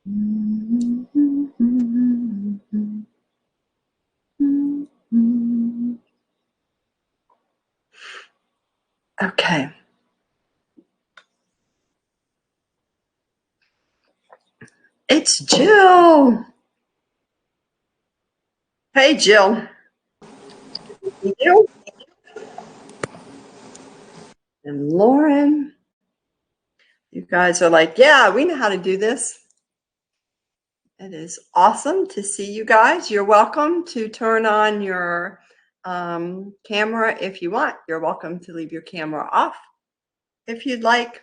Okay. It's Jill. Hey, Jill. You and Lauren. You guys are like, yeah, we know how to do this. It is awesome to see you guys. You're welcome to turn on your camera if you want. You're welcome to leave your camera off if you'd like.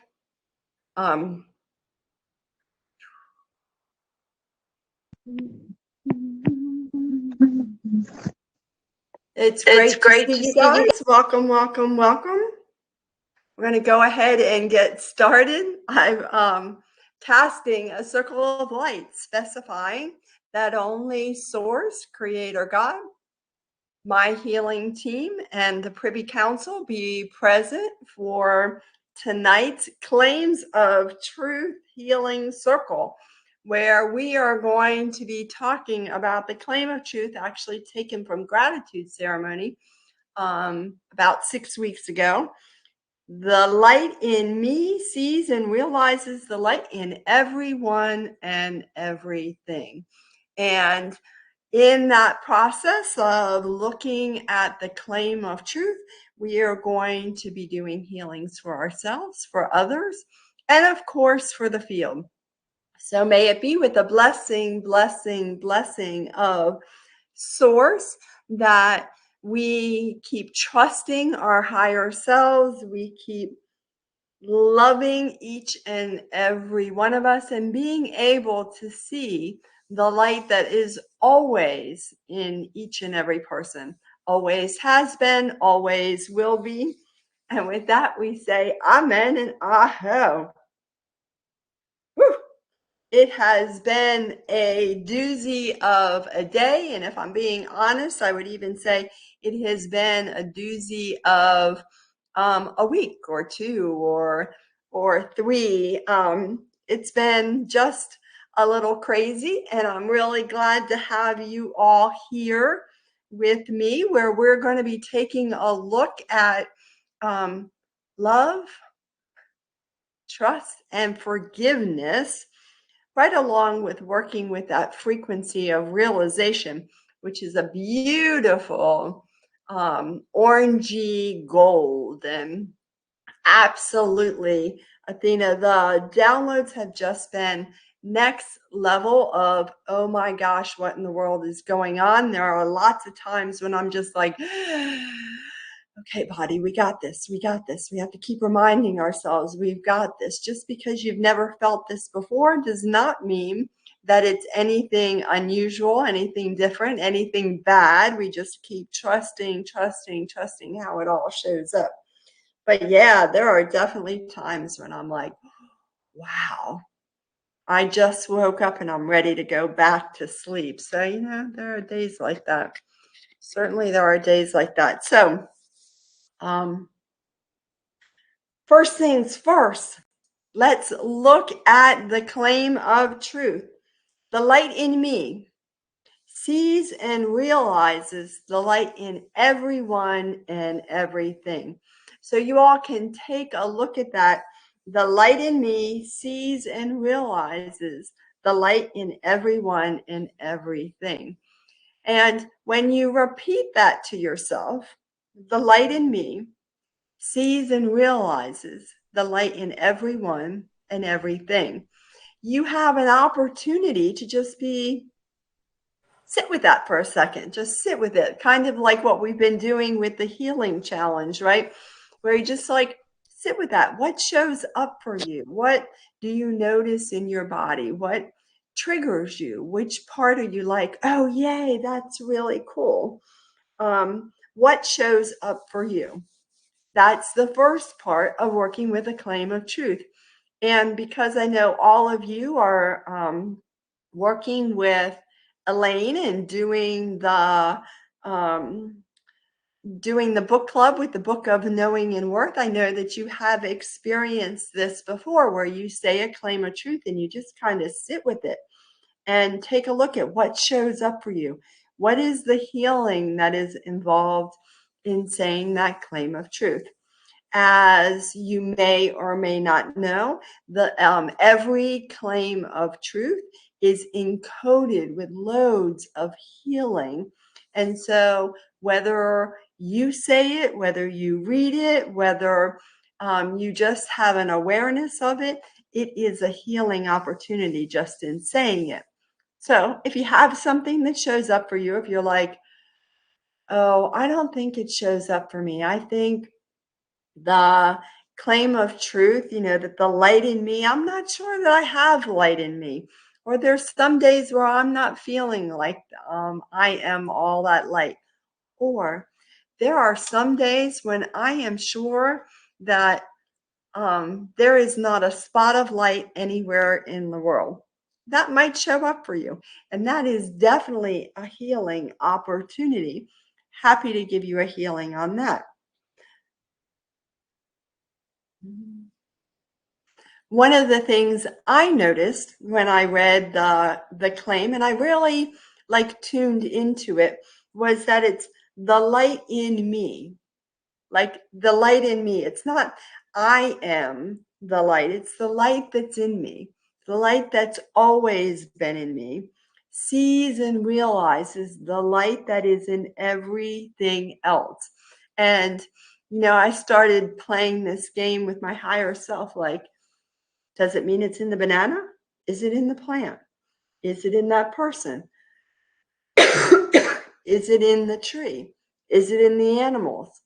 It's great to see you guys. Welcome, welcome, welcome. We're going to go ahead and get started. I'm casting a circle of light specifying that only Source, Creator God, my healing team, and the Privy Council be present for tonight's Claims of Truth Healing Circle, where we are going to be talking about the claim of truth actually taken from gratitude ceremony about 6 weeks ago. The light in me sees and realizes the light in everyone and everything. And in that process of looking at the claim of truth, we are going to be doing healings for ourselves, for others, and of course for the field. So may it be with the blessing, blessing, blessing of Source that we keep trusting our higher selves, we keep loving each and every one of us, and being able to see the light that is always in each and every person, always has been, always will be. And with that, we say amen and aho. Whew. It has been a doozy of a day, and if I'm being honest, I would even say it has been a doozy of a week or two or three. It's been just a little crazy, and I'm really glad to have you all here with me, where we're going to be taking a look at love, trust, and forgiveness, right along with working with that frequency of realization, which is a beautiful orangey gold. And absolutely, Athena, the downloads have just been next level of, oh my gosh, what in the world is going on? There are lots of times when I'm just like, okay, body, we got this. We got this. We have to keep reminding ourselves we've got this. Just because you've never felt this before does not mean that it's anything unusual, anything different, anything bad. We just keep trusting, trusting, trusting how it all shows up. But yeah, there are definitely times when I'm like, wow, I just woke up and I'm ready to go back to sleep. So, there are days like that. Certainly there are days like that. So, first things first, let's look at the claim of truth. The light in me sees and realizes the light in everyone and everything. So you all can take a look at that. The light in me sees and realizes the light in everyone and everything. And when you repeat that to yourself, the light in me sees and realizes the light in everyone and everything, you have an opportunity to just sit with that for a second. Just sit with it. Kind of like what we've been doing with the healing challenge, right? Where you just like sit with that. What shows up for you? What do you notice in your body? What triggers you? Which part are you like, oh, yay, that's really cool? What shows up for you? That's the first part of working with a claim of truth. And because I know all of you are working with Elaine and doing the doing the book club with the book of knowing and worth, I know that you have experienced this before, where you say a claim of truth and you just kind of sit with it and take a look at what shows up for you. What is the healing that is involved in saying that claim of truth? As you may or may not know, every claim of truth is encoded with loads of healing. And so whether you say it, whether you read it, whether you just have an awareness of it, it is a healing opportunity just in saying it. So if you have something that shows up for you, if you're like, oh, I don't think it shows up for me, I think the claim of truth, that the light in me, I'm not sure that I have light in me. Or there's some days where I'm not feeling like I am all that light. Or there are some days when I am sure that there is not a spot of light anywhere in the world. That might show up for you. And that is definitely a healing opportunity. Happy to give you a healing on that. One of the things I noticed when I read the claim, and I really tuned into it, was that it's the light in me. Like the light in me. It's not I am the light. It's the light that's in me. The light that's always been in me. Sees and realizes the light that is in everything else. And, I started playing this game with my higher self, like, does it mean it's in the banana? Is it in the plant? Is it in that person? Is it in the tree? Is it in the animals?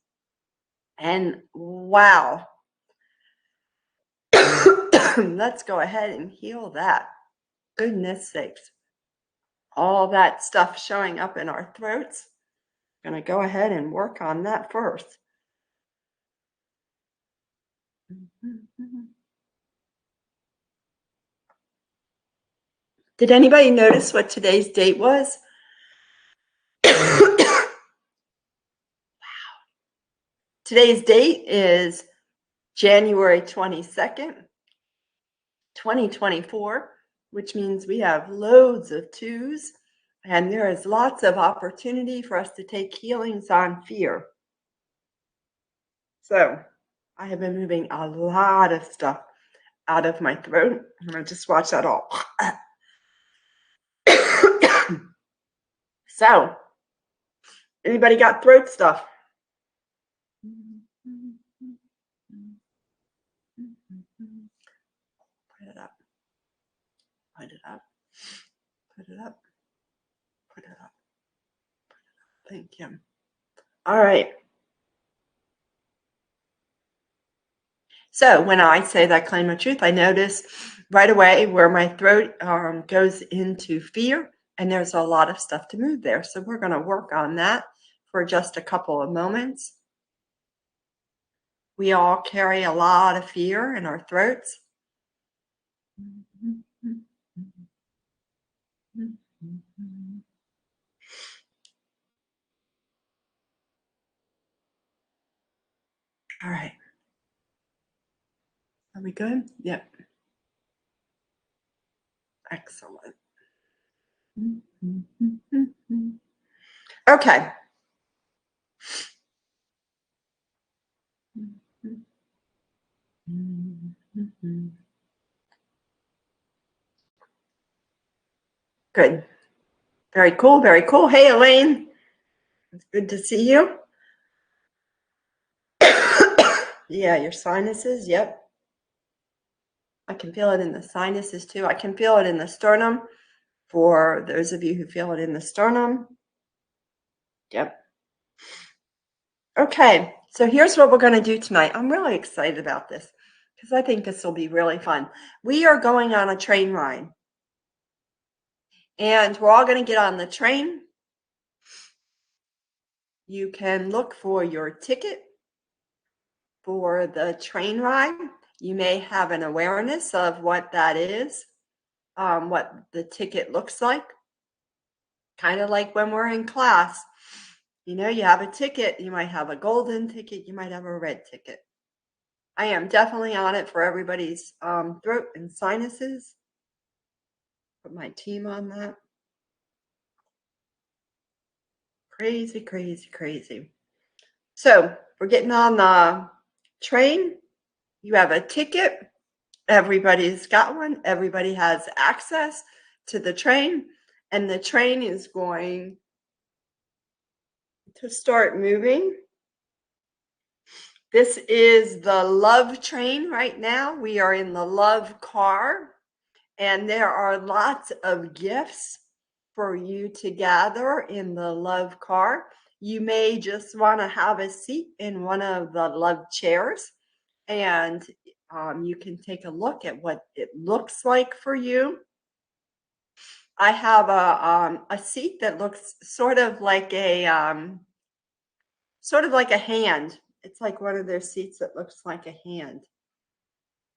And wow, let's go ahead and heal that. Goodness sakes. All that stuff showing up in our throats. Going to go ahead and work on that first. Did anybody notice what today's date was? Wow. Today's date is January 22nd, 2024, which means we have loads of twos, and there is lots of opportunity for us to take healings on fear. So I have been moving a lot of stuff out of my throat. I'm going to just watch that all. So, anybody got throat stuff? Put it up. Put it up. Put it up. Put it up. Thank you. All right. So when I say that claim of truth, I notice right away where my throat goes into fear, and there's a lot of stuff to move there. So we're going to work on that for just a couple of moments. We all carry a lot of fear in our throats. All right. Are we good? Yep. Excellent. Okay. Good. Very cool. Very cool. Hey, Elaine. It's good to see you. Yeah, your sinuses. Yep. I can feel it in the sinuses too. I can feel it in the sternum for those of you who feel it in the sternum. Yep. Okay, so here's what we're going to do tonight. I'm really excited about this because I think this will be really fun. We are going on a train ride, and we're all going to get on the train. You can look for your ticket for the train ride. You may have an awareness of what that is, what the ticket looks like, kind of like when we're in class. You know, you have a ticket, you might have a golden ticket, you might have a red ticket. I am definitely on it for everybody's throat and sinuses. Put my team on that. Crazy, crazy, crazy. So we're getting on the train. You have a ticket. Everybody's got one. Everybody has access to the train. And the train is going to start moving. This is the love train right now. We are in the love car. And there are lots of gifts for you to gather in the love car. You may just want to have a seat in one of the love chairs, and you can take a look at what it looks like for you. I have a seat that looks sort of like a hand. It's like one of those seats that looks like a hand.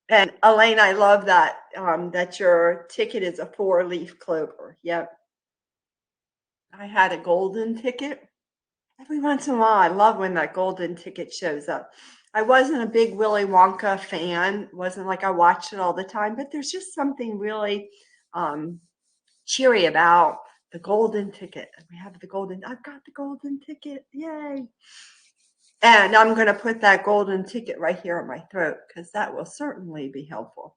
And Elaine, I love that that your ticket is a 4-leaf clover. Yep. I had a golden ticket. Every once in a while, I love when that golden ticket shows up. I wasn't a big Willy Wonka fan. It wasn't like I watched it all the time, but there's just something really cheery about the golden ticket. We have the golden, I've got the golden ticket. Yay. And I'm going to put that golden ticket right here on my throat because that will certainly be helpful.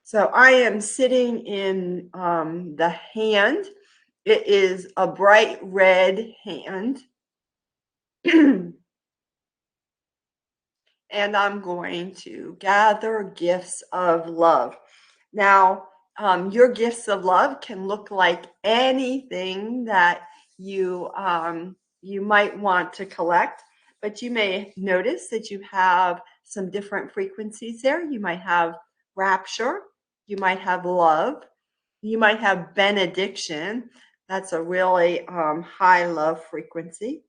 So I am sitting in the hand. It is a bright red hand. And I'm going to gather gifts of love. Now, your gifts of love can look like anything that you might want to collect, but you may notice that you have some different frequencies there. You might have rapture, you might have love, you might have benediction. That's a really high love frequency.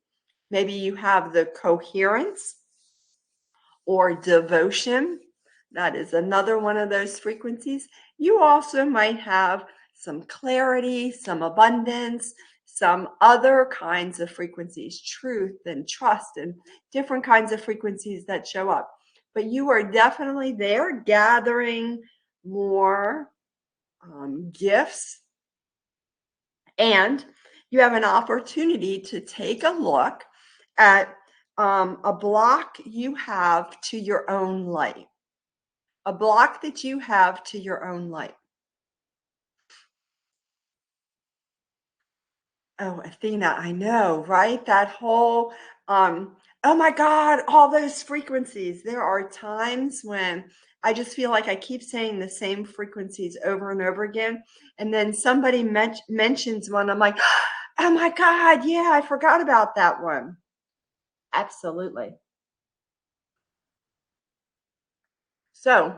Maybe you have the coherence or devotion. That is another one of those frequencies. You also might have some clarity, some abundance, some other kinds of frequencies, truth and trust, and different kinds of frequencies that show up. But you are definitely there gathering more gifts, and you have an opportunity to take a look at a block you have to your own light. A block that you have to your own light. Oh, Athena, I know, right? That whole, oh my God, all those frequencies. There are times when I just feel like I keep saying the same frequencies over and over again. And then somebody mentions one. I'm like, oh my God, yeah, I forgot about that one. Absolutely. So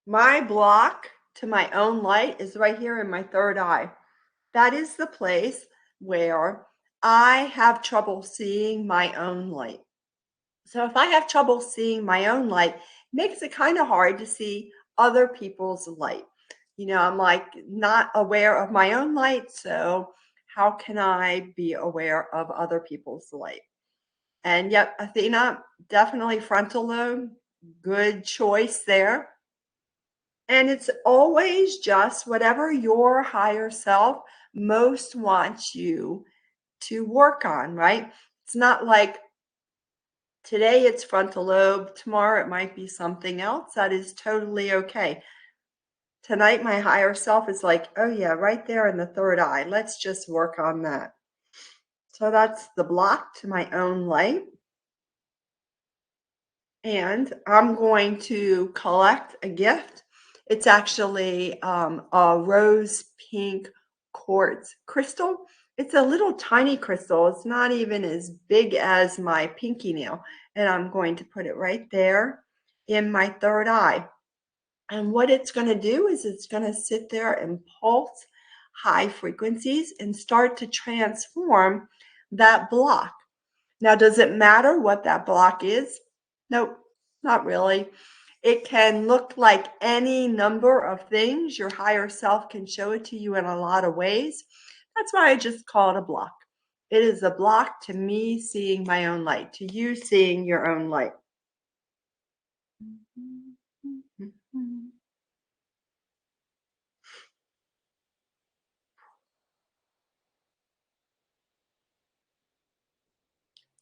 my block to my own light is right here in my third eye. That is the place where I have trouble seeing my own light. So if I have trouble seeing my own light, it makes it kind of hard to see other people's light. You know, I'm like not aware of my own light, so how can I be aware of other people's light? And yep, Athena, definitely frontal lobe, good choice there. And it's always just whatever your higher self most wants you to work on, right? It's not like today it's frontal lobe, tomorrow it might be something else. That is totally okay. Tonight, my higher self is like, oh, yeah, right there in the third eye. Let's just work on that. So that's the block to my own light. And I'm going to collect a gift. It's actually a rose pink quartz crystal. It's a little tiny crystal. It's not even as big as my pinky nail. And I'm going to put it right there in my third eye. And what it's going to do is it's going to sit there and pulse high frequencies and start to transform that block. Now, does it matter what that block is? Nope, not really. It can look like any number of things. Your higher self can show it to you in a lot of ways. That's why I just call it a block. It is a block to me seeing my own light, to you seeing your own light.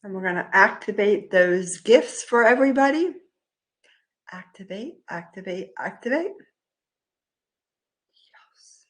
And we're going to activate those gifts for everybody. Activate, activate, activate. Yes.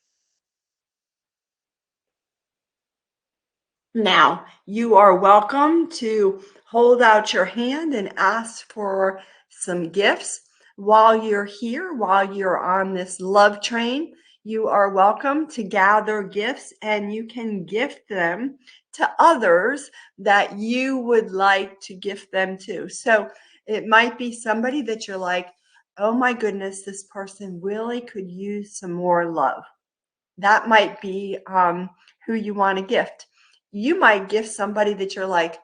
Now, you are welcome to hold out your hand and ask for some gifts while you're here, while you're on this love train. You are welcome to gather gifts, and you can gift them to others that you would like to gift them to. So it might be somebody that you're like, oh my goodness, this person really could use some more love. That might be who you want to gift. You might gift somebody that you're like,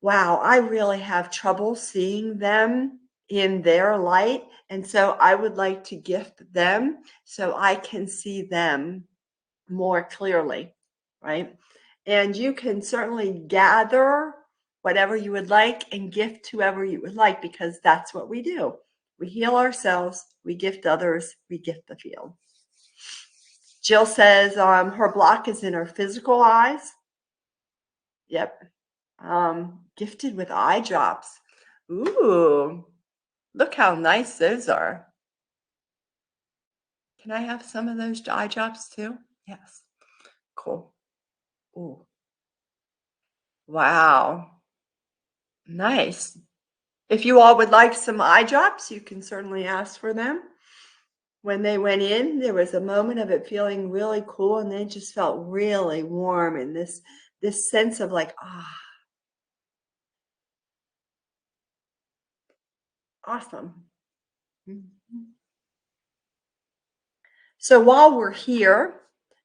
wow, I really have trouble seeing them in their light. And so I would like to gift them so I can see them more clearly, right? And you can certainly gather whatever you would like and gift whoever you would like, because that's what we do. We heal ourselves, we gift others, we gift the field. Jill says her block is in her physical eyes. Yep. Gifted with eye drops. Ooh, look how nice those are. Can I have some of those eye drops too? Yes. Cool. Ooh. Wow. Nice. If you all would like some eye drops, you can certainly ask for them. When they went in, there was a moment of it feeling really cool, and then it just felt really warm, and this sense of like, awesome. Mhm. So while we're here,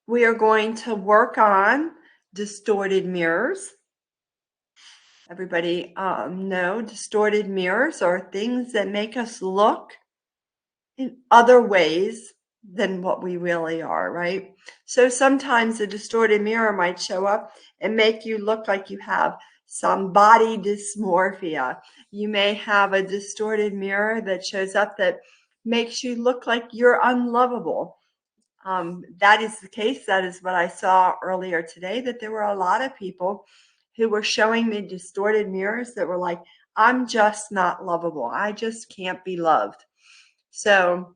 we are going to work on distorted mirrors. Everybody know distorted mirrors are things that make us look in other ways than what we really are, right? So sometimes a distorted mirror might show up and make you look like you have some body dysmorphia. You may have a distorted mirror that shows up that makes you look like you're unlovable. That is the case. That is what I saw earlier today, that there were a lot of people who were showing me distorted mirrors that were like, I'm just not lovable. I just can't be loved. So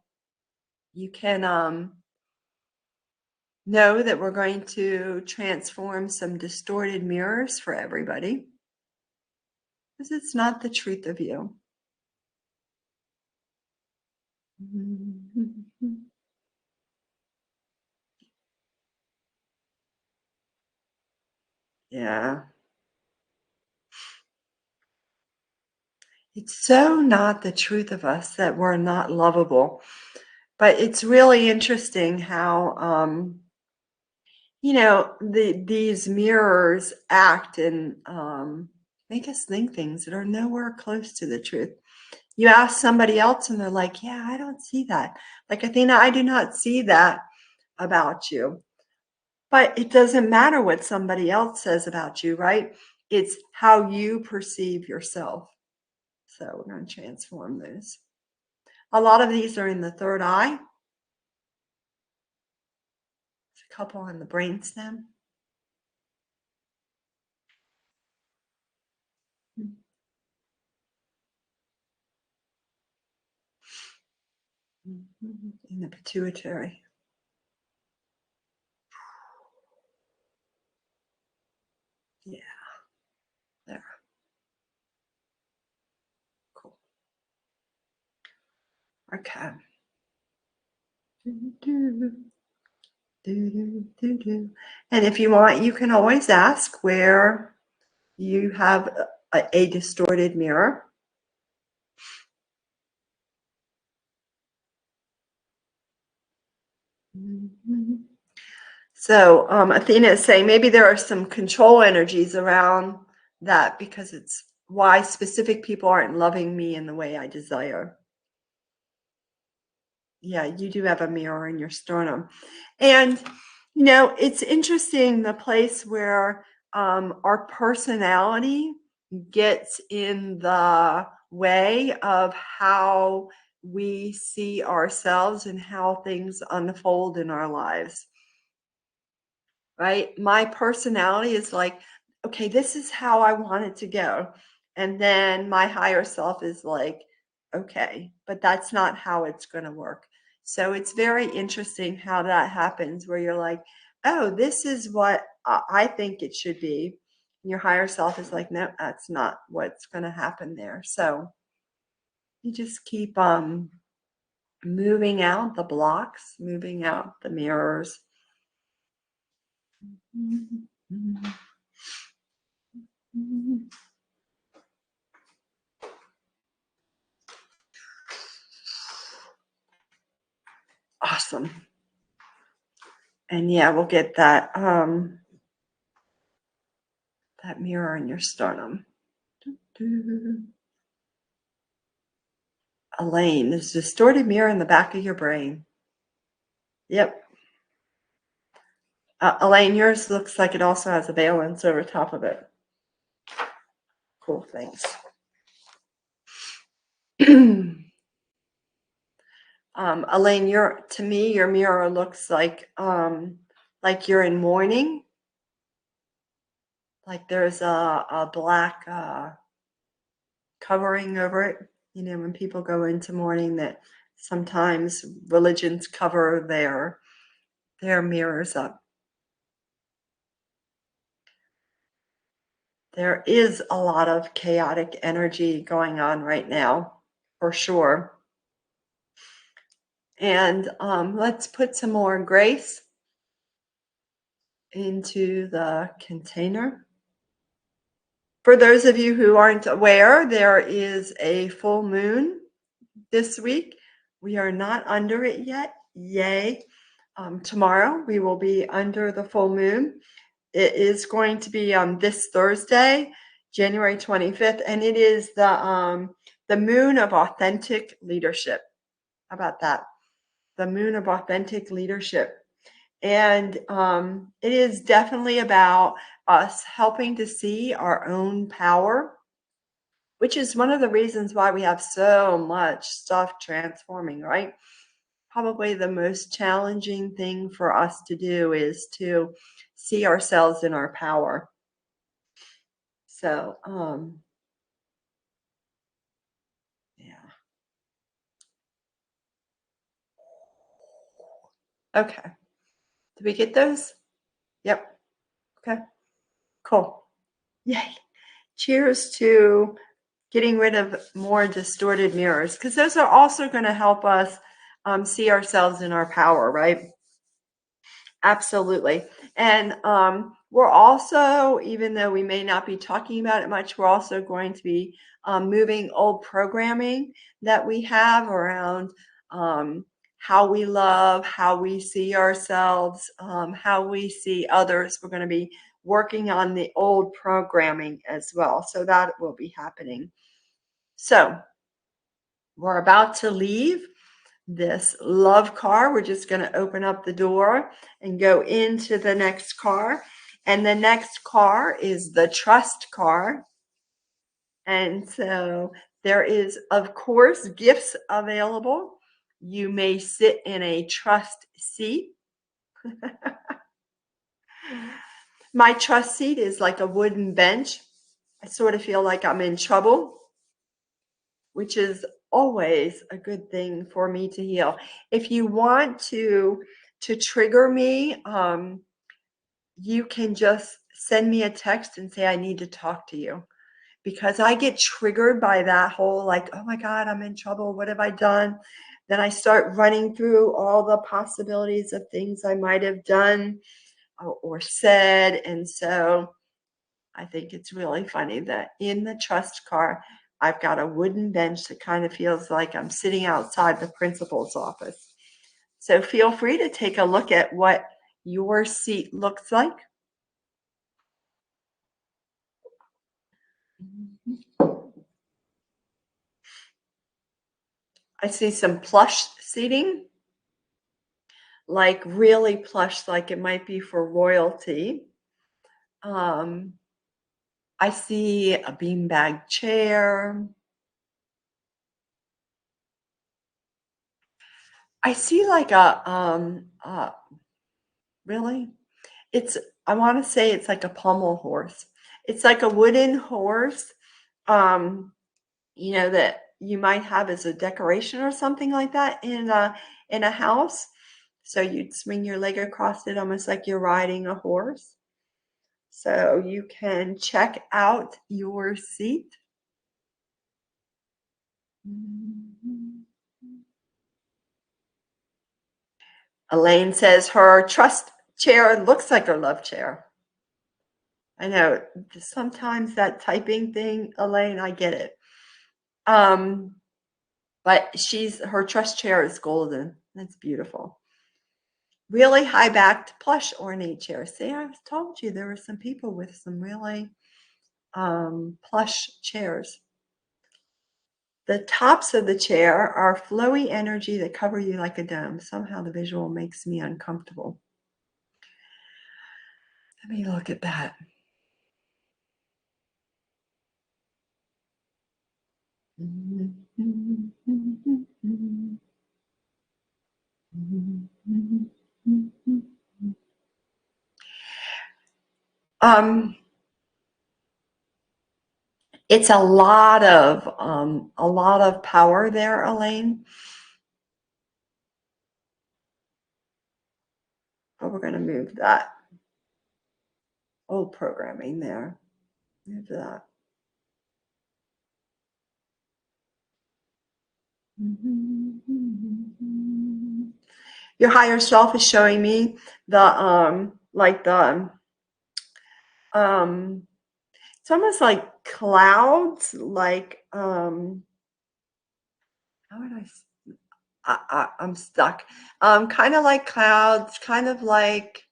you can know that we're going to transform some distorted mirrors for everybody, because it's not the truth of you. Yeah. It's so not the truth of us that we're not lovable. But it's really interesting how, these mirrors act and make us think things that are nowhere close to the truth. You ask somebody else and they're like, yeah, I don't see that. Like, Athena, I do not see that about you. But it doesn't matter what somebody else says about you, right? It's how you perceive yourself. So we're going to transform those. A lot of these are in the third eye. There's a couple on the brainstem. In the pituitary. Yeah, there. Cool. Okay. And if you want, you can always ask where you have a distorted mirror. So Athena is saying maybe there are some control energies around that, because it's why specific people aren't loving me in the way I desire. Yeah, you do have a mirror in your sternum. And You know, it's interesting the place where our personality gets in the way of how we see ourselves and how things unfold in our lives, right? My personality is like, okay, this is how I want it to go. And then my higher self is like, okay, but that's not how it's going to work. So it's very interesting how that happens where you're like, oh, this is what I think it should be. And your higher self is like, no, that's not what's going to happen there. So you just keep moving out the blocks, moving out the mirrors. Awesome. And yeah, we'll get that that mirror in your sternum. Elaine, this distorted mirror in the back of your brain. Yep. Elaine, yours looks like it also has a valence over top of it. Cool, thanks. Elaine, to me, your mirror looks like you're in mourning. Like there's a black covering over it. You know, when people go into mourning, that sometimes religions cover their mirrors up. There is a lot of chaotic energy going on right now, for sure. And let's put some more grace into the container. For those of you who aren't aware, there is a full moon this week. We are not under it yet. Yay. Tomorrow we will be under the full moon. It is going to be this Thursday, January 25th, and it is the moon of authentic leadership. How about that? The moon of authentic leadership. And it is definitely about us helping to see our own power, which is one of the reasons why we have so much stuff transforming, right? Probably the most challenging thing for us to do is to see ourselves in our power. So, yeah. Okay. Did we get those? Yep. Okay. Cool. Yay. Cheers to getting rid of more distorted mirrors, because those are also going to help us see ourselves in our power, right? Absolutely. And we're also, even though we may not be talking about it much, we're also going to be moving old programming that we have around how we love, how we see ourselves, how we see others. We're going to be working on the old programming as well. So that will be happening. So we're about to leave this love car. We're just going to open up the door and go into the next car. And the next car is the trust car. And so there is, of course, gifts available. You may sit in a trust seat. My trust seat is like a wooden bench. I sort of feel like I'm in trouble, which is always a good thing for me to heal. If you want to trigger me, you can just send me a text and say, I need to talk to you, because I get triggered by that whole like, oh my God, I'm in trouble. What have I done? Then I start running through all the possibilities of things I might have done or said. And so I think it's really funny that in the trust car, I've got a wooden bench that kind of feels like I'm sitting outside the principal's office. So feel free to take a look at what your seat looks like. I see some plush seating. like really plush, like it might be for royalty. Um, I see a beanbag chair. I see like really? It's, I want to say it's like a pommel horse. It's like a wooden horse, um, that you might have as a decoration or something like that in a house. So you'd swing your leg across it almost like you're riding a horse. So you can check out your seat. Elaine says her trust chair looks like her love chair. I know sometimes that typing thing, Elaine, I get it. But her trust chair is golden. That's beautiful. Really high-backed plush ornate chair. See, I told you there were some people with some really plush chairs. The tops of the chair are flowy energy that cover you like a dome. Somehow the visual makes me uncomfortable. Let me look at that. It's a lot of power there, Elaine. But we're going to move that old programming there. Move that. Your higher self is showing me the it's almost like clouds, like how would I'm stuck. Kind of like clouds, kind of like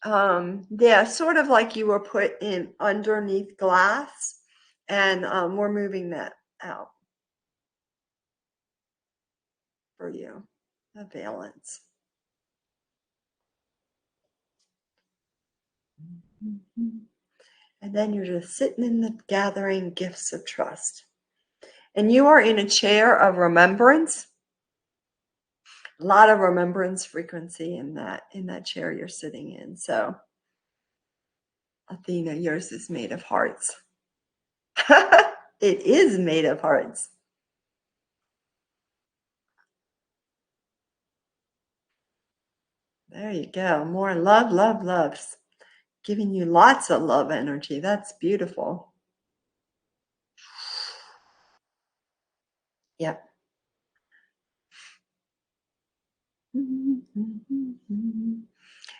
yeah, sort of like you were put in underneath glass, and we're moving that out for you, the valence. And then you're just sitting in the gathering gifts of trust. And you are in a chair of remembrance. A lot of remembrance frequency in that chair you're sitting in. So Athena, yours is made of hearts. It is made of hearts. There you go. More love, love, loves. Giving you lots of love energy. That's beautiful. Yep.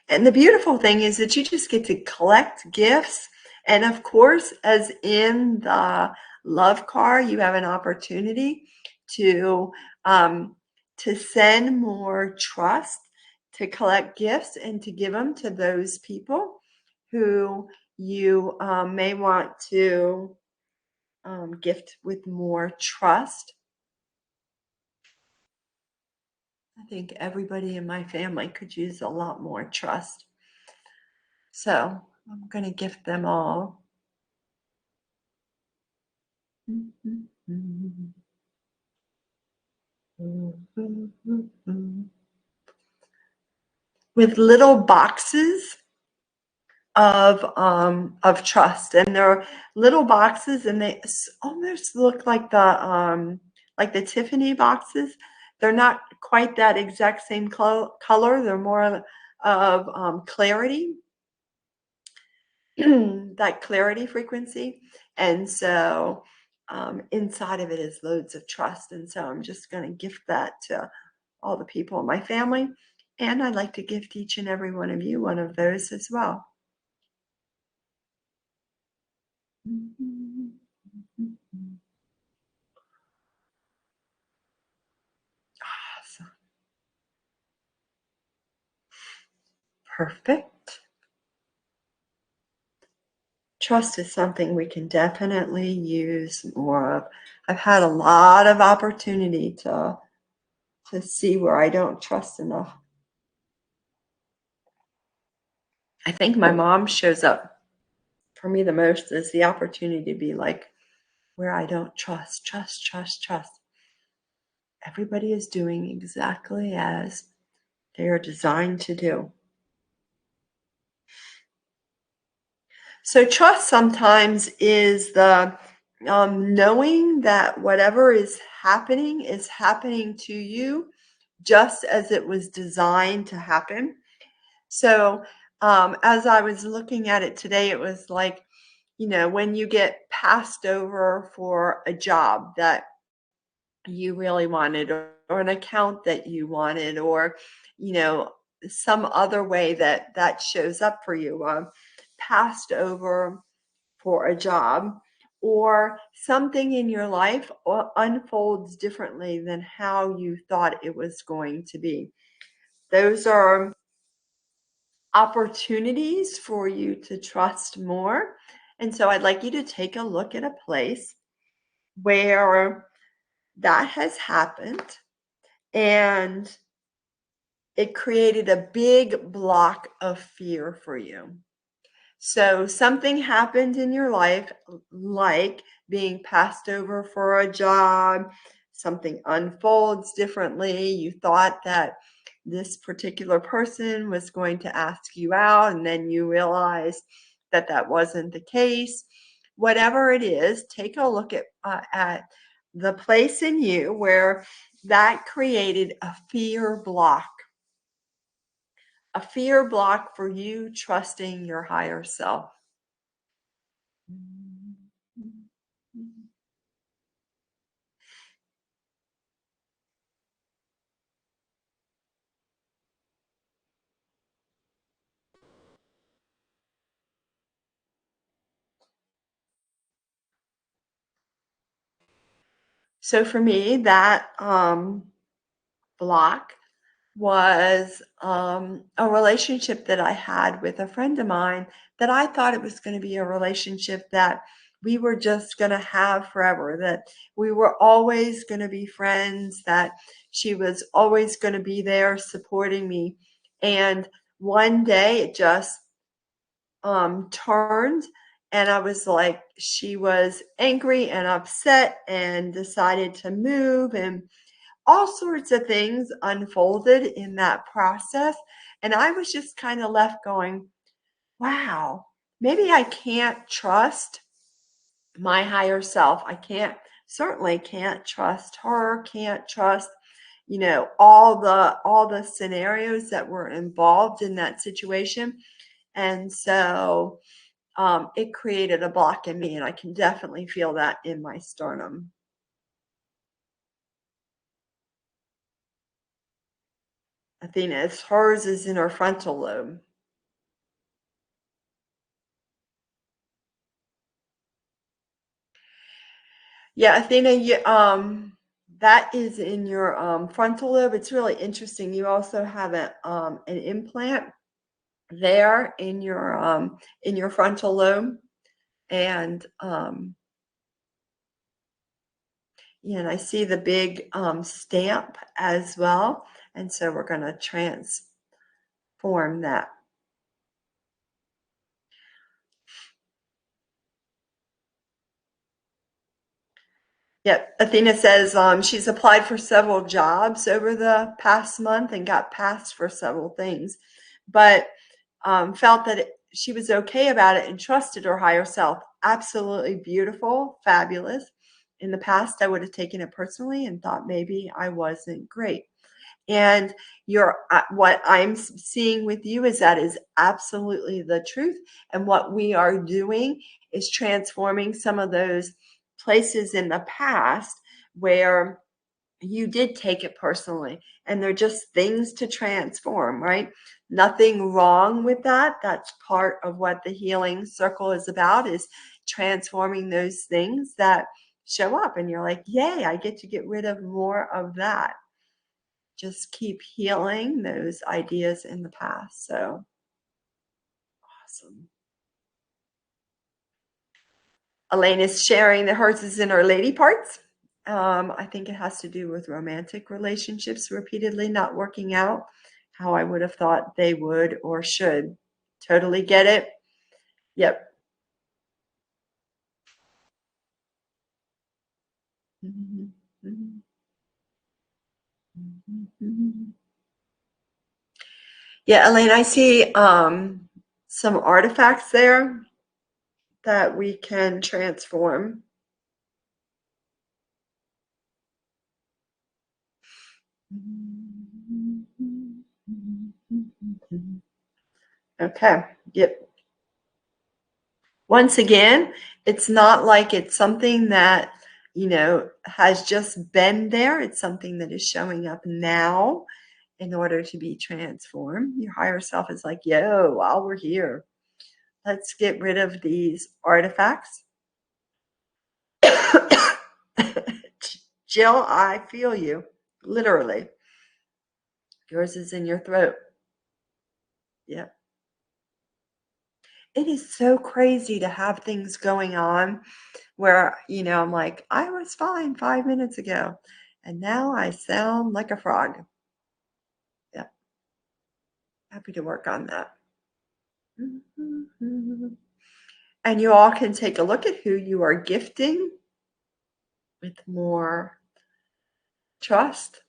And the beautiful thing is that you just get to collect gifts. And of course, as in the love car, you have an opportunity to send more trust, to collect gifts, and to give them to those people who you may want to gift with more trust. I think everybody in my family could use a lot more trust. So I'm going to gift them all. With little boxes of trust, and they're little boxes, and they almost look like the Tiffany boxes. They're not quite that exact same color. They're more of clarity, that clarity frequency. And so inside of it is loads of trust. And so I'm just going to gift that to all the people in my family. And I'd like to gift each and every one of you one of those as well. Awesome. Perfect. Trust is something we can definitely use more of. I've had a lot of opportunity to see where I don't trust enough. I think my mom shows up for me the most is the opportunity to be like, where I don't trust. Everybody is doing exactly as they are designed to do. So trust sometimes is the knowing that whatever is happening to you just as it was designed to happen. So as I was looking at it today, it was like, when you get passed over for a job that you really wanted, or an account that you wanted, or you know some other way that shows up for you, passed over for a job, or something in your life unfolds differently than how you thought it was going to be. Those are opportunities for you to trust more. And so I'd like you to take a look at a place where that has happened, and it created a big block of fear for you. So something happened in your life, like being passed over for a job, something unfolds differently. You thought that this particular person was going to ask you out, and then you realize that that wasn't the case. Whatever it is, take a look at the place in you where that created a fear block for you trusting your higher self. So for me, that block was a relationship that I had with a friend of mine, that I thought it was going to be a relationship that we were just going to have forever, that we were always going to be friends, that she was always going to be there supporting me. And one day it just turned, and I was like, she was angry and upset and decided to move, and all sorts of things unfolded in that process. And I was just kind of left going, wow, maybe I can't trust my higher self. Certainly can't trust her, can't trust, all the scenarios that were involved in that situation. And so it created a block in me, and I can definitely feel that in my sternum. Athena's, hers is in her frontal lobe. Yeah, Athena, that is in your frontal lobe. It's really interesting. You also have an implant there in your frontal lobe, and yeah, and I see the big stamp as well. And so we're going to transform that. Yep. Athena says she's applied for several jobs over the past month and got passed for several things, but felt that she was okay about it and trusted her higher self. Absolutely beautiful, fabulous. In the past, I would have taken it personally and thought maybe I wasn't great. And what I'm seeing with you is that is absolutely the truth. And what we are doing is transforming some of those places in the past where you did take it personally, and they're just things to transform, right? Nothing wrong with that. That's part of what the healing circle is about, is transforming those things that show up, and you're like, yay, I get to get rid of more of that. Just keep healing those ideas in the past. So awesome. Elaine is sharing that hers is in her lady parts. I think it has to do with romantic relationships repeatedly not working out how I would have thought they would or should. Totally get it. Yep. Yeah, Elaine, I see some artifacts there that we can transform. Okay. Yep. Once again, it's not like it's something that, has just been there. It's something that is showing up now in order to be transformed. Your higher self is like, yo, while we're here, let's get rid of these artifacts. Jill, I feel you, literally. Yours is in your throat. Yeah. It is so crazy to have things going on where, I'm like, I was fine 5 minutes ago, and now I sound like a frog. Yeah. Happy to work on that. And you all can take a look at who you are gifting with more trust.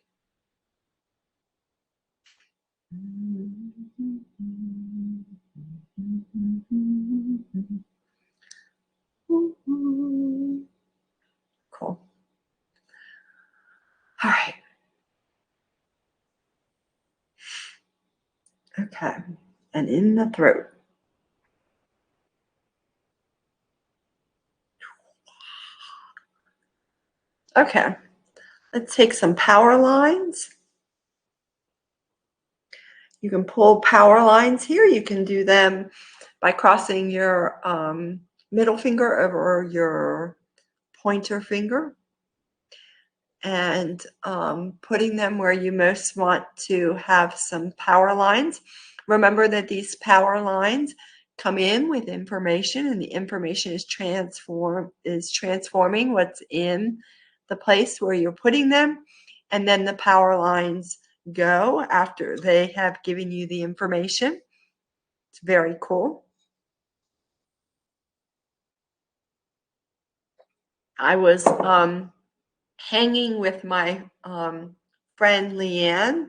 Cool. All right. Okay. And in the throat. Okay. Let's take some power lines. You can pull power lines here. You can do them by crossing your middle finger over your pointer finger and putting them where you most want to have some power lines. Remember that these power lines come in with information, and the information is transforming what's in the place where you're putting them, and then the power lines go after they have given you the information. It's very cool. I was hanging with my friend Leanne,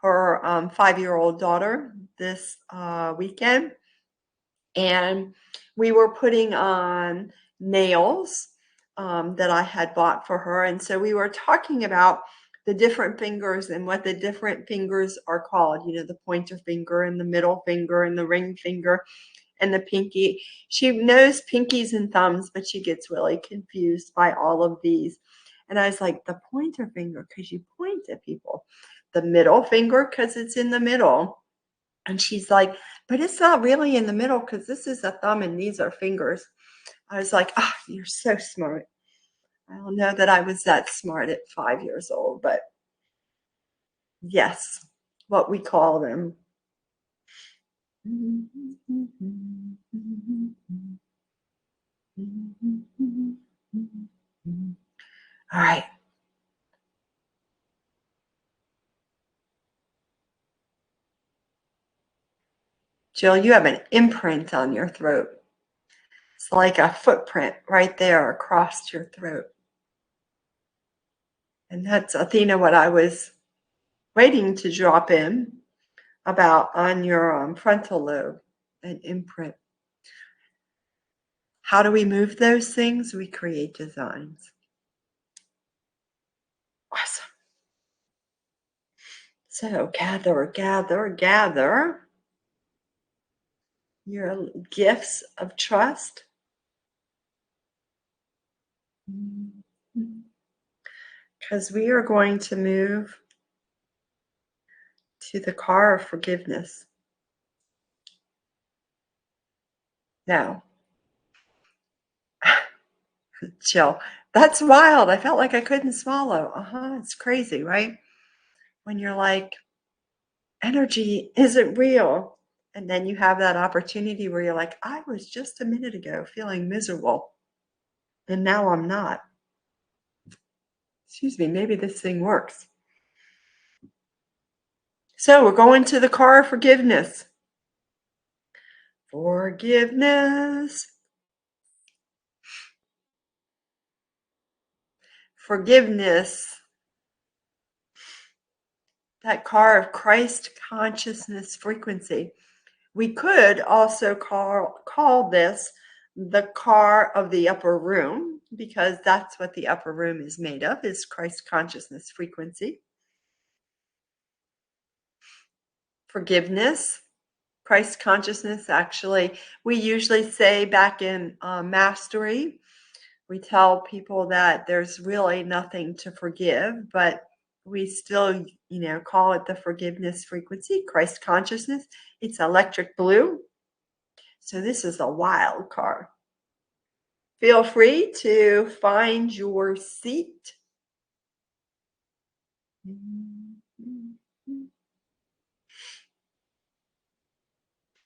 her 5-year-old daughter, this weekend, and we were putting on nails that I had bought for her. And so we were talking about the different fingers and what the different fingers are called, the pointer finger and the middle finger and the ring finger and the pinky. She knows pinkies and thumbs, but she gets really confused by all of these. And I was like, the pointer finger, because you point at people. The middle finger, because it's in the middle. And she's like, but it's not really in the middle because this is a thumb and these are fingers. I was like, oh, you're so smart. I don't know that I was that smart at 5 years old, but yes, what we call them. All right. Jill, you have an imprint on your throat. It's like a footprint right there across your throat. And that's, Athena, what I was waiting to drop in about on your frontal lobe, an imprint. How do we move those things? We create designs. Awesome. So gather, gather, gather your gifts of trust. Because we are going to move to the car of forgiveness. Now, Jill, that's wild. I felt like I couldn't swallow. It's crazy, right? When you're like, energy isn't real. And then you have that opportunity where you're like, I was just a minute ago feeling miserable. And now I'm not. Excuse me, maybe this thing works. So we're going to the car of forgiveness. Forgiveness. Forgiveness. That car of Christ consciousness frequency. We could also call this the car of the upper room, because that's what the upper room is made of, is Christ consciousness frequency. Forgiveness, Christ consciousness. Actually, we usually say back in mastery, we tell people that there's really nothing to forgive, but we still, call it the forgiveness frequency, Christ consciousness. It's electric blue. So this is a wild card. Feel free to find your seat.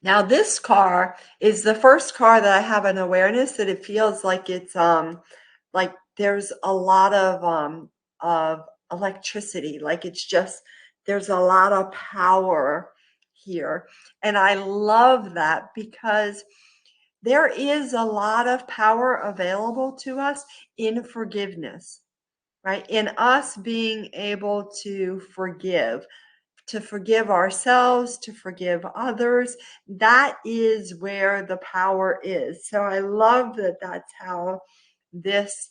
Now this car is the first car that I have an awareness that it feels like it's like there's a lot of electricity, like it's just there's a lot of power here. And I love that because there is a lot of power available to us in forgiveness, right? In us being able to forgive ourselves, to forgive others. That is where the power is. So I love that that's how this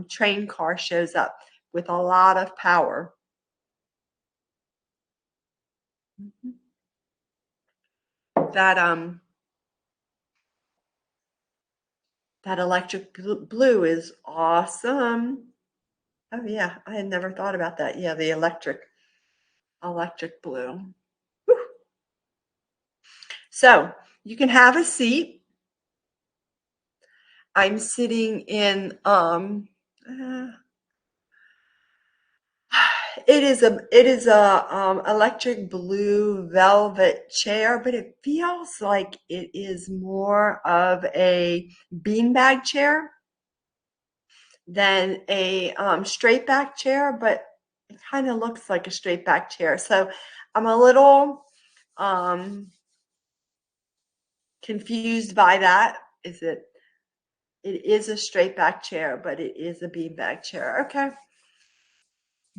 train car shows up, with a lot of power. That that electric blue is awesome. Oh yeah, I had never thought about that. Yeah, the electric blue. Whew. So you can have a seat. I'm sitting in it is a electric blue velvet chair, but it feels like it is more of a beanbag chair than a straight back chair, but it kind of looks like a straight back chair. So I'm a little confused by that. It is a straight back chair, but it is a beanbag chair. Okay.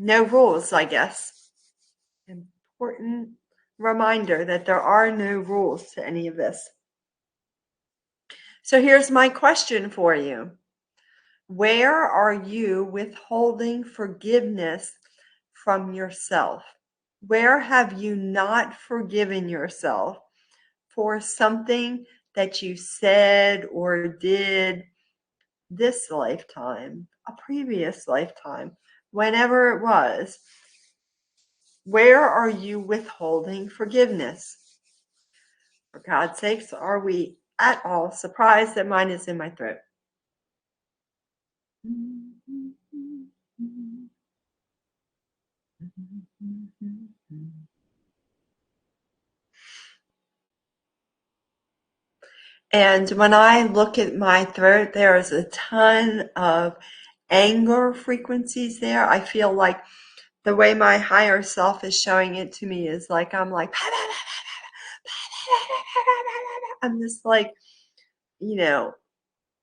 No rules, I guess. Important reminder that there are no rules to any of this. So here's my question for you. Where are you withholding forgiveness from yourself? Where have you not forgiven yourself for something that you said or did this lifetime, a previous lifetime, whenever it was? Where are you withholding forgiveness? For God's sakes, are we at all surprised that mine is in my throat? And when I look at my throat, there is a ton of anger frequencies there. I feel like the way my higher self is showing it to me is like I'm like, I'm just like,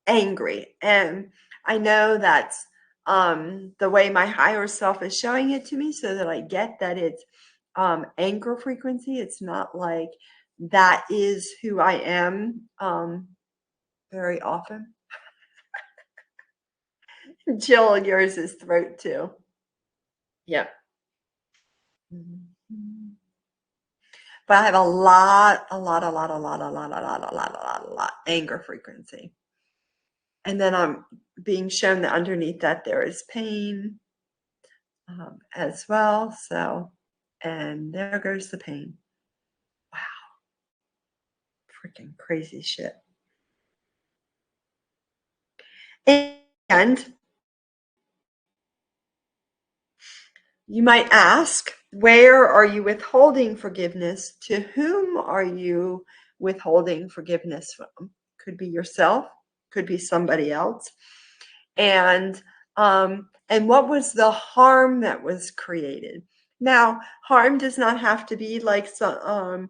angry. And I know that's the way my higher self is showing it to me, so that I get that it's anger frequency. It's not like that is who I am very often. Jill, yours is throat too. Yeah. But I have a lot anger frequency. And then I'm being shown that underneath that there is pain as well. So, and there goes the pain. Wow. Freaking crazy shit. And you might ask, where are you withholding forgiveness? To whom are you withholding forgiveness from? Could be yourself, could be somebody else. And what was the harm that was created? Now, harm does not have to be like some,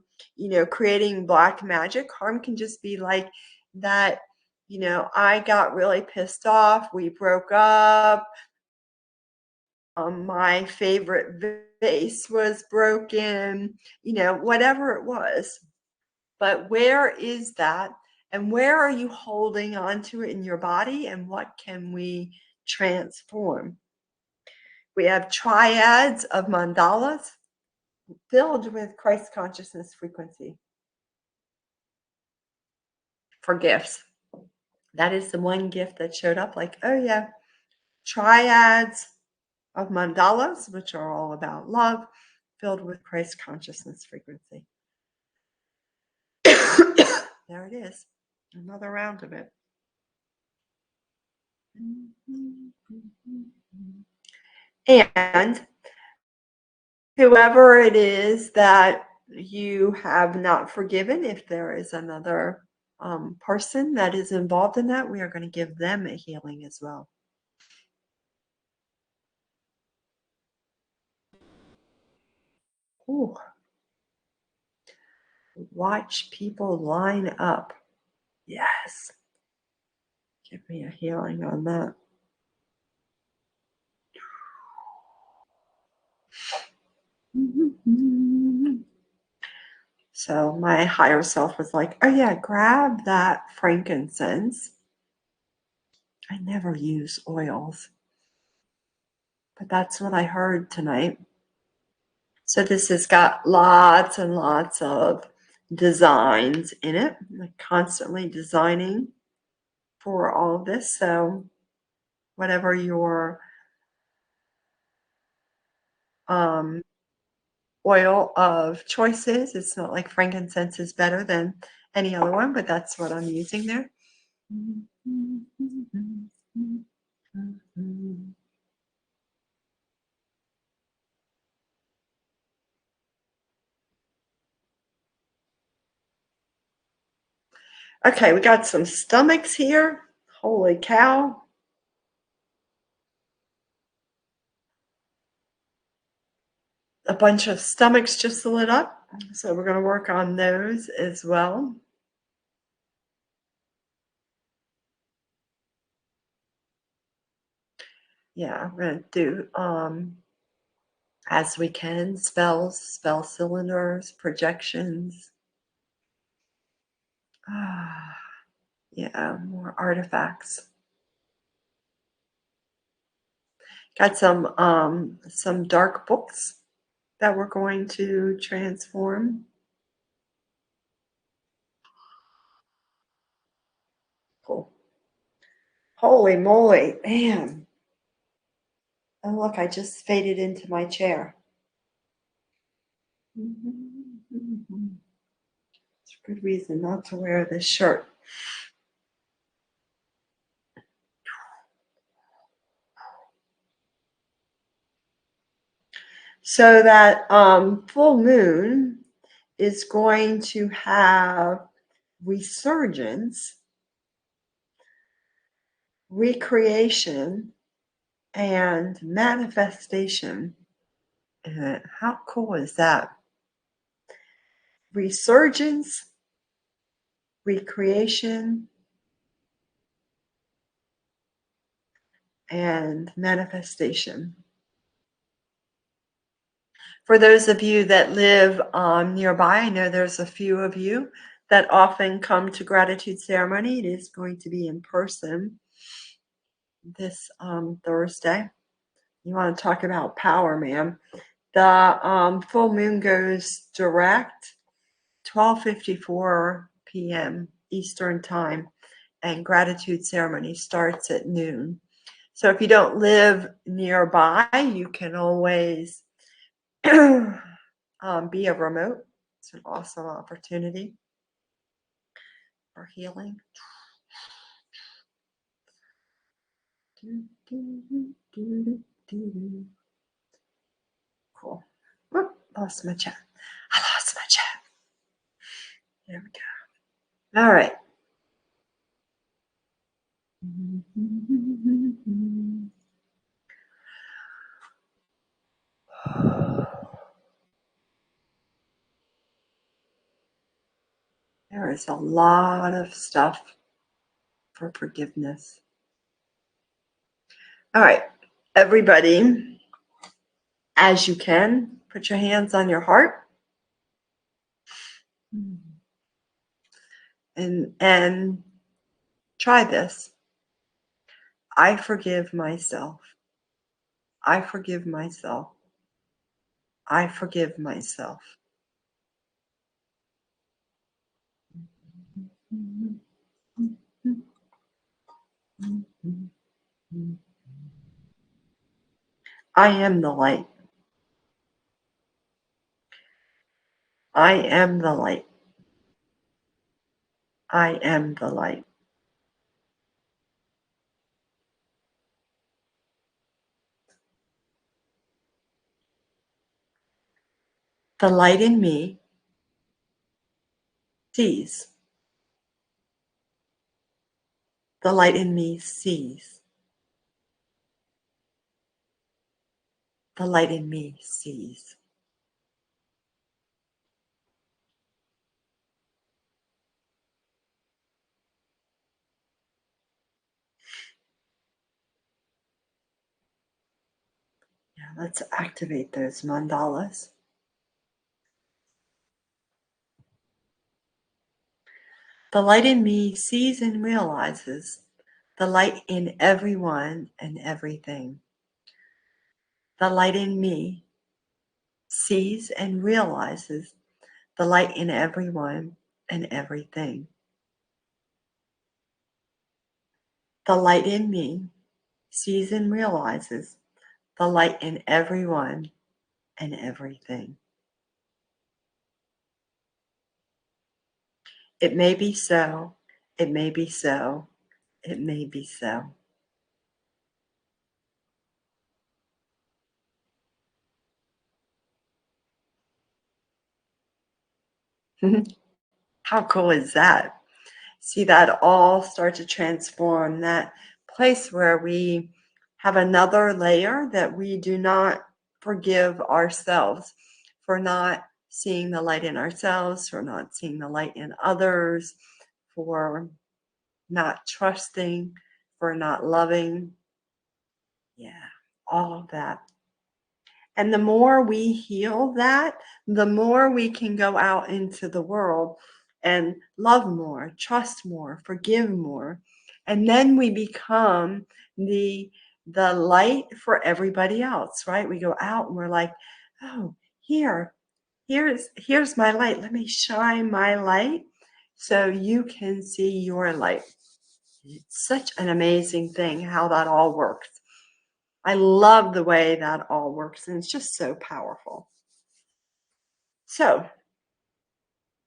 creating black magic. Harm can just be like that, I got really pissed off. We broke up. My favorite vase was broken, whatever it was. But where is that? And where are you holding on to it in your body? And what can we transform? We have triads of mandalas filled with Christ consciousness frequency for gifts. That is the one gift that showed up like, oh yeah, triads of mandalas, which are all about love, filled with Christ consciousness frequency. There it is. Another round of it. And whoever it is that you have not forgiven, if there is another person that is involved in that, we are going to give them a healing as well. Ooh. Watch people line up. Yes. Give me a healing on that. So my higher self was like, oh yeah, grab that frankincense. I never use oils, but that's what I heard tonight. So this has got lots and lots of designs in it. I'm constantly designing for all of this. So whatever your oil of choice is, it's not like frankincense is better than any other one, but that's what I'm using there. Okay, we got some stomachs here. Holy cow. A bunch of stomachs just lit up. So we're going to work on those as well. Yeah, we're going to do, as we can, spells, spell cylinders, projections. Yeah, more artifacts. Got some dark books that we're going to transform. Cool. Holy moly, man. Oh, look, I just faded into my chair. It's a good reason not to wear this shirt. So that full moon is going to have resurgence, recreation, and manifestation. How cool is that? Resurgence, recreation, and manifestation. For those of you that live nearby, I know there's a few of you that often come to gratitude ceremony. It is going to be in person this Thursday. You want to talk about power, man. The full moon goes direct 12:54 p.m. Eastern time, and gratitude ceremony starts at noon. So if you don't live nearby, you can always be a remote. It's an awesome opportunity for healing. Cool. Whoop, lost my chat. I lost my chat. There we go. All right. There is a lot of stuff for forgiveness. All right, everybody, as you can, put your hands on your heart. And try this. I forgive myself. I forgive myself. I forgive myself. I am the light. I am the light. I am the light. The light in me sees. The light in me sees. The light in me sees. Yeah, let's activate those mandalas. The light in me sees and realizes the light in everyone and everything. The light in me sees and realizes the light in everyone and everything. The light in me sees and realizes the light in everyone and everything. It may be so. It may be so. It may be so. How cool is that? See that all start to transform, that place where we have another layer that we do not forgive ourselves for not seeing the light in ourselves, for not seeing the light in others, for not trusting, for not loving. Yeah, all of that. And the more we heal that, the more we can go out into the world and love more, trust more, forgive more. And then we become the light for everybody else, right? We go out and we're like, oh, here's my light. Let me shine my light so you can see your light. It's such an amazing thing how that all works. I love the way that all works, and it's just so powerful. So,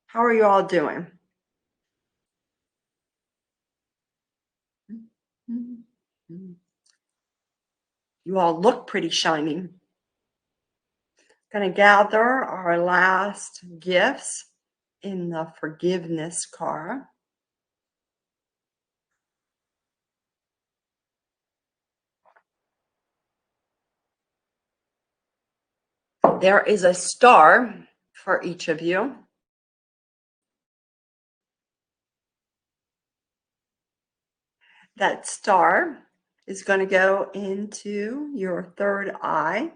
how are you all doing? You all look pretty shiny. Going to gather our last gifts in the forgiveness card. There is a star for each of you. That star is going to go into your third eye.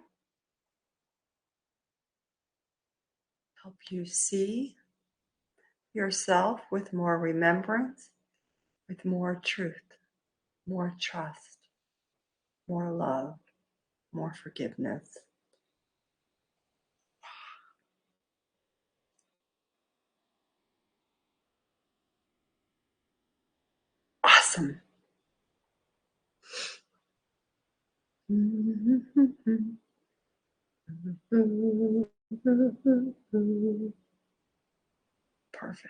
Help you see yourself with more remembrance, with more truth, more trust, more love, more forgiveness. Awesome. Perfect.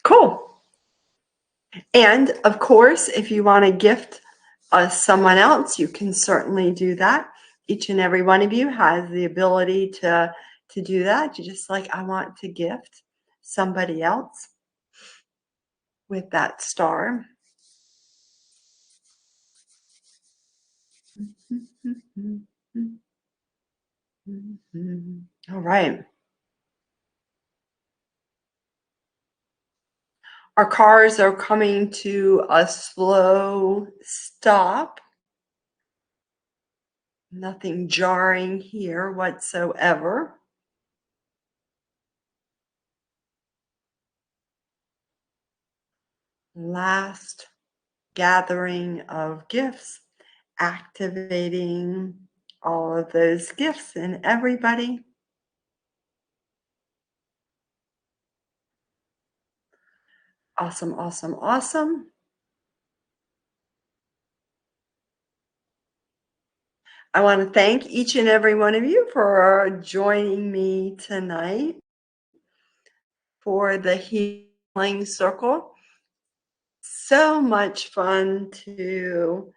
Cool. And of course, if you want to gift someone else, you can certainly do that. Each and every one of you has the ability to do that. You just like, I want to gift somebody else with that star. All right. Our cars are coming to a slow stop. Nothing jarring here whatsoever. Last gathering of gifts, activating all of those gifts in everybody. Awesome, awesome, awesome. I want to thank each and every one of you for joining me tonight for the Healing Circle. So much fun to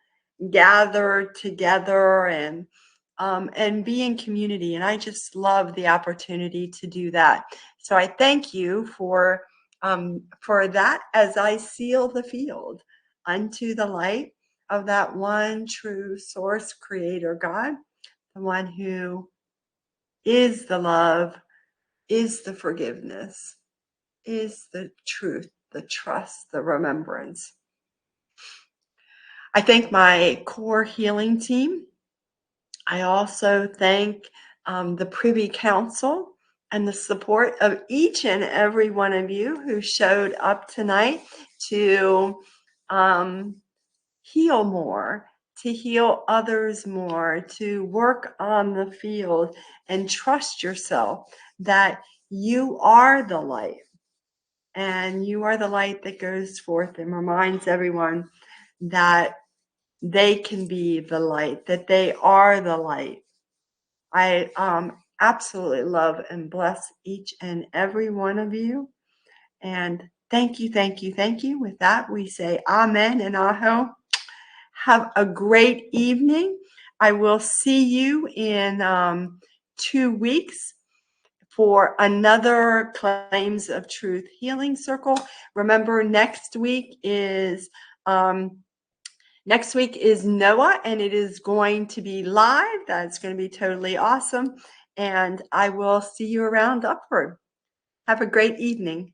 gather together and be in community. And I just love the opportunity to do that. So I thank you for that as I seal the field unto the light of that one true source creator God, the one who is the love, is the forgiveness, is the truth, the trust, the remembrance. I thank my core healing team. I also thank the Privy Council and the support of each and every one of you who showed up tonight to heal more, to heal others more, to work on the field and trust yourself that you are the light. And you are the light that goes forth and reminds everyone that they can be the light, that they are the light. I absolutely love and bless each and every one of you. And thank you, thank you, thank you. With that, we say amen and aho. Have a great evening. I will see you in 2 weeks for another Claims of Truth Healing Circle. Remember, next week is Noah, and it is going to be live. That's going to be totally awesome. And I will see you around UpWORD. Have a great evening.